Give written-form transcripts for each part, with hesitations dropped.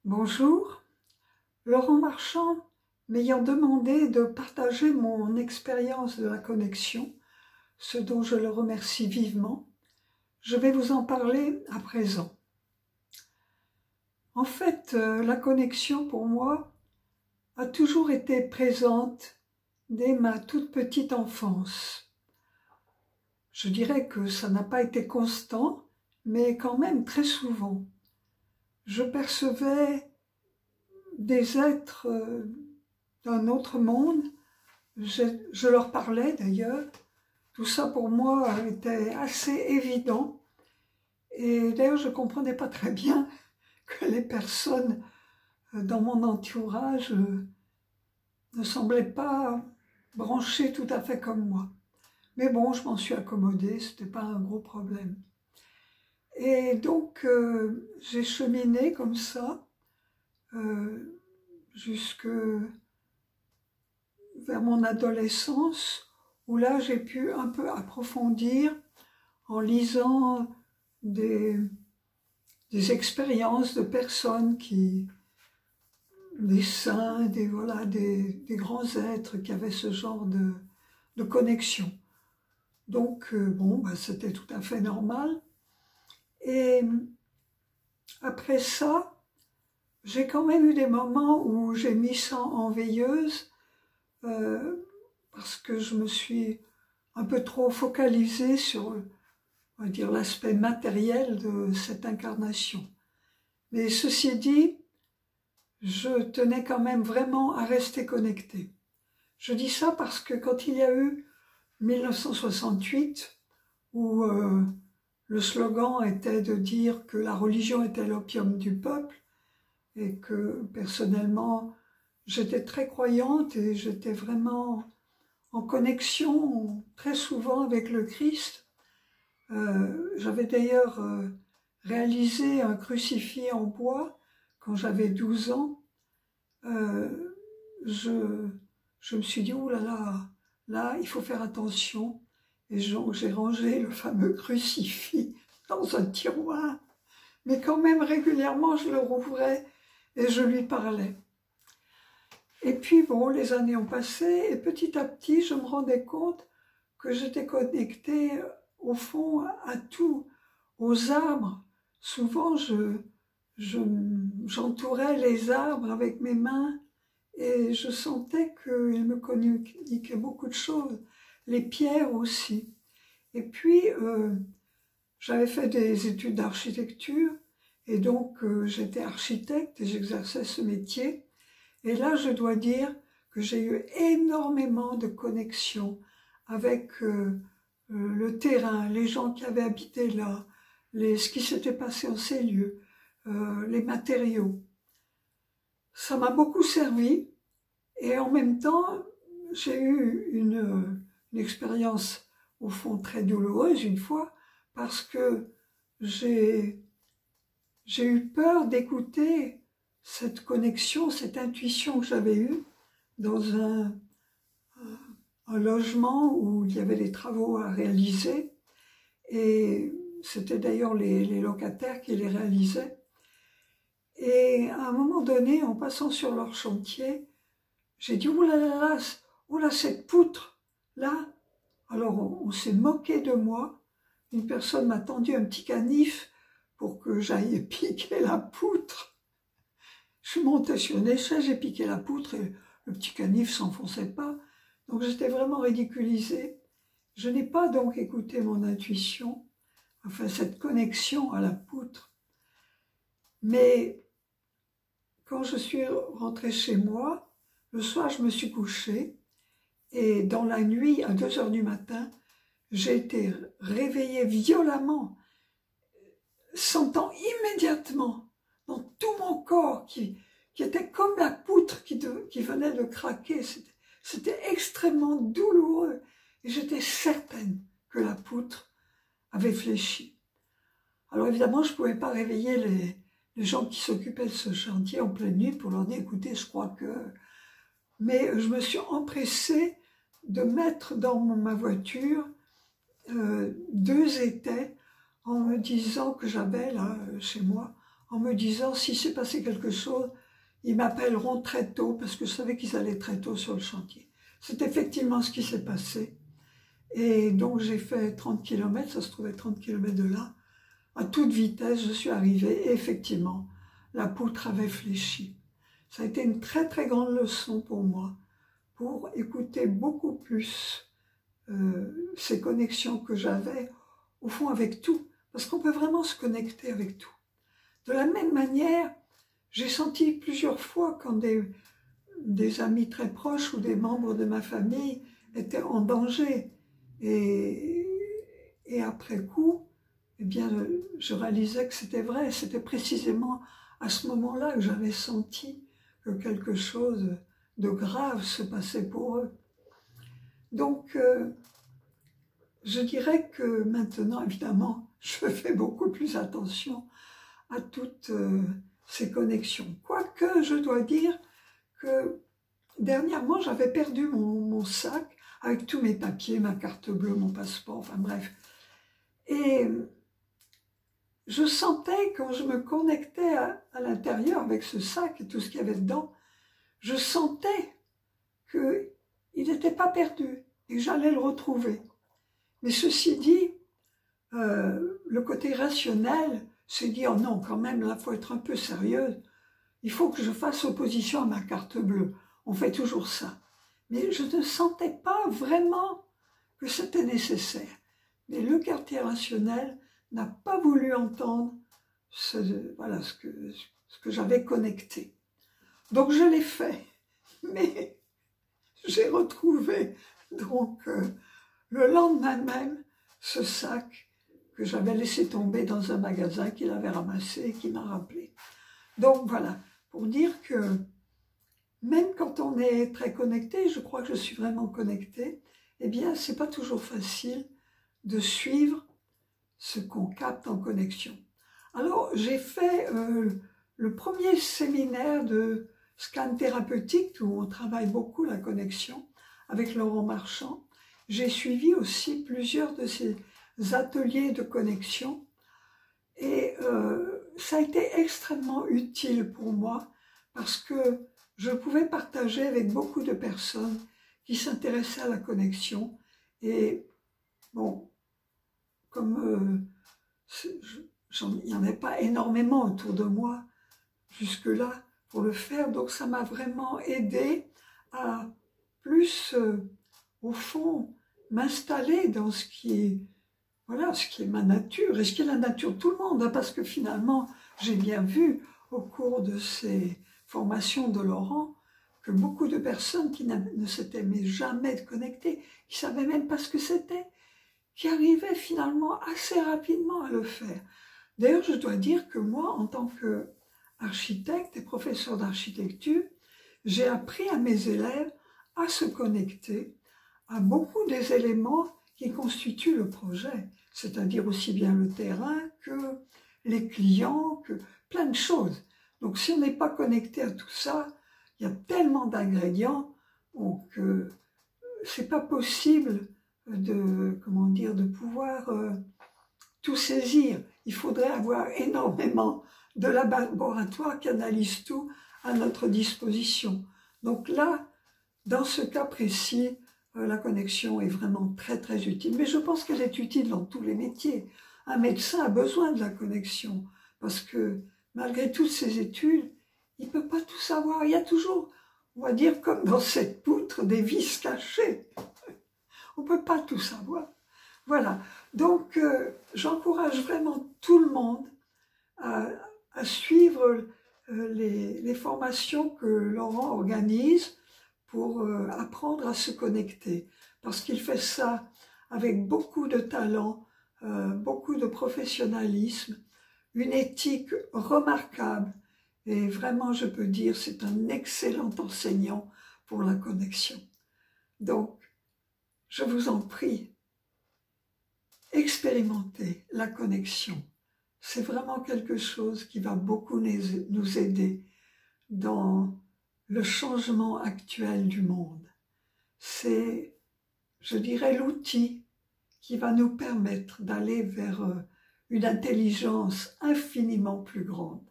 Bonjour, Laurent Marchand m'ayant demandé de partager mon expérience de la connexion, ce dont je le remercie vivement, je vais vous en parler à présent. En fait, la connexion pour moi a toujours été présente dès ma toute petite enfance. Je dirais que ça n'a pas été constant, mais quand même très souvent. Je percevais des êtres d'un autre monde, je leur parlais d'ailleurs, tout ça pour moi était assez évident, et d'ailleurs je ne comprenais pas très bien que les personnes dans mon entourage ne semblaient pas branchées tout à fait comme moi. Mais bon, je m'en suis accommodée, ce n'était pas un gros problème. Et donc j'ai cheminé comme ça, jusque vers mon adolescence, où là j'ai pu un peu approfondir en lisant des expériences de personnes des saints, des grands êtres qui avaient ce genre de connexion. Donc bon, c'était tout à fait normal. Et après ça, j'ai quand même eu des moments où j'ai mis ça en veilleuse, parce que je me suis un peu trop focalisée sur, on va dire, l'aspect matériel de cette incarnation. Mais ceci dit, je tenais quand même vraiment à rester connectée. Je dis ça parce que quand il y a eu 1968, où le slogan était de dire que la religion était l'opium du peuple, et que personnellement, j'étais très croyante et j'étais vraiment en connexion très souvent avec le Christ. J'avais d'ailleurs réalisé un crucifix en bois quand j'avais 12 ans. Je me suis dit, oh là là, là, il faut faire attention. Et j'ai rangé le fameux crucifix dans un tiroir. Mais quand même, régulièrement, je le rouvrais et je lui parlais. Et puis, bon, les années ont passé et petit à petit, je me rendais compte que j'étais connectée, au fond, à tout, aux arbres. Souvent, j'entourais les arbres avec mes mains et je sentais qu'ils me communiquaient beaucoup de choses, les pierres aussi. Et puis, j'avais fait des études d'architecture et donc j'étais architecte et j'exerçais ce métier. Et là, je dois dire que j'ai eu énormément de connexions avec le terrain, les gens qui avaient habité là, ce qui s'était passé en ces lieux, les matériaux. Ça m'a beaucoup servi et en même temps, j'ai eu une expérience au fond très douloureuse une fois parce que j'ai eu peur d'écouter cette connexion, cette intuition que j'avais eue dans un logement où il y avait des travaux à réaliser. Et c'était d'ailleurs les locataires qui les réalisaient. Et à un moment donné, en passant sur leur chantier, j'ai dit, oh là, cette poutre, là. Alors on s'est moqué de moi. Une personne m'a tendu un petit canif pour que j'aille piquer la poutre. Je suis montée sur une échelle, j'ai piqué la poutre et le petit canif s'enfonçait pas. Donc j'étais vraiment ridiculisée. Je n'ai pas donc écouté mon intuition, enfin cette connexion à la poutre. Mais quand je suis rentrée chez moi, le soir je me suis couchée et dans la nuit, à 2 heures du matin, j'ai été réveillée violemment, sentant immédiatement dans tout mon corps qui était comme la poutre qui venait de craquer. C'était extrêmement douloureux et j'étais certaine que la poutre avait fléchi. Alors évidemment, je ne pouvais pas réveiller les gens qui s'occupaient de ce chantier en pleine nuit pour leur dire, écoutez, je crois que... Mais je me suis empressée de mettre dans ma voiture 2 étais en me disant que j'avais là, chez moi, en me disant si s'est passé quelque chose, ils m'appelleront très tôt parce que je savais qu'ils allaient très tôt sur le chantier. C'est effectivement ce qui s'est passé. Et donc j'ai fait 30 km, ça se trouvait 30 km de là. À toute vitesse, je suis arrivée et effectivement, la poutre avait fléchi. Ça a été une très très grande leçon pour moi, pour écouter beaucoup plus ces connexions que j'avais, au fond, avec tout. Parce qu'on peut vraiment se connecter avec tout. De la même manière, j'ai senti plusieurs fois quand des amis très proches ou des membres de ma famille étaient en danger. Et après coup, eh bien, je réalisais que c'était vrai. C'était précisément à ce moment-là que j'avais senti que quelque chose de grave se passait pour eux. Donc, je dirais que maintenant, évidemment, je fais beaucoup plus attention à toutes ces connexions. Quoique, je dois dire que dernièrement, j'avais perdu mon sac avec tous mes papiers, ma carte bleue, mon passeport, enfin bref. Et je sentais, quand je me connectais à l'intérieur avec ce sac et tout ce qu'il y avait dedans, je sentais qu'il n'était pas perdu et que j'allais le retrouver. Mais ceci dit, le côté rationnel s'est dit « Oh non, quand même, là, il faut être un peu sérieuse. Il faut que je fasse opposition à ma carte bleue. » On fait toujours ça. Mais je ne sentais pas vraiment que c'était nécessaire. Mais le quartier rationnel n'a pas voulu entendre voilà, ce que j'avais connecté. Donc je l'ai fait. Mais j'ai retrouvé donc le lendemain même ce sac que j'avais laissé tomber dans un magasin qu'il avait ramassé et qui m'a rappelé. Donc voilà, pour dire que même quand on est très connecté, je crois que je suis vraiment connectée, eh bien c'est pas toujours facile de suivre ce qu'on capte en connexion. Alors j'ai fait le premier séminaire de scan thérapeutique où on travaille beaucoup la connexion avec Laurent Marchand. J'ai suivi aussi plusieurs de ces ateliers de connexion et ça a été extrêmement utile pour moi parce que je pouvais partager avec beaucoup de personnes qui s'intéressaient à la connexion et bon, comme il n'y en avait pas énormément autour de moi jusque-là pour le faire, donc ça m'a vraiment aidé à plus, au fond, m'installer dans ce qui est, voilà, ce qui est ma nature, et ce qui est la nature de tout le monde, hein, parce que finalement, j'ai bien vu au cours de ces formations de Laurent que beaucoup de personnes qui ne s'étaient jamais connectées, qui ne savaient même pas ce que c'était, qui arrivaient finalement assez rapidement à le faire. D'ailleurs, je dois dire que moi, en tant qu'architecte et professeur d'architecture, j'ai appris à mes élèves à se connecter à beaucoup des éléments qui constituent le projet, c'est-à-dire aussi bien le terrain que les clients, que plein de choses. Donc si on n'est pas connecté à tout ça, il y a tellement d'ingrédients que c'est pas possible de, comment dire, de pouvoir tout saisir. Il faudrait avoir énormément de laboratoires qui analysent tout à notre disposition. Donc là, dans ce cas précis, la connexion est vraiment très très utile. Mais je pense qu'elle est utile dans tous les métiers. Un médecin a besoin de la connexion parce que malgré toutes ses études, il ne peut pas tout savoir. Il y a toujours, on va dire, comme dans cette poutre, des vices cachés. On ne peut pas tout savoir. Voilà. Donc, j'encourage vraiment tout le monde à suivre les formations que Laurent organise pour apprendre à se connecter. Parce qu'il fait ça avec beaucoup de talent, beaucoup de professionnalisme, une éthique remarquable. Et vraiment, je peux dire, c'est un excellent enseignant pour la connexion. Donc, je vous en prie, expérimentez la connexion. C'est vraiment quelque chose qui va beaucoup nous aider dans le changement actuel du monde. C'est, je dirais, l'outil qui va nous permettre d'aller vers une intelligence infiniment plus grande.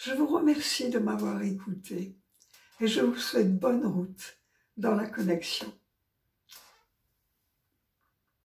Je vous remercie de m'avoir écouté et je vous souhaite bonne route dans la connexion.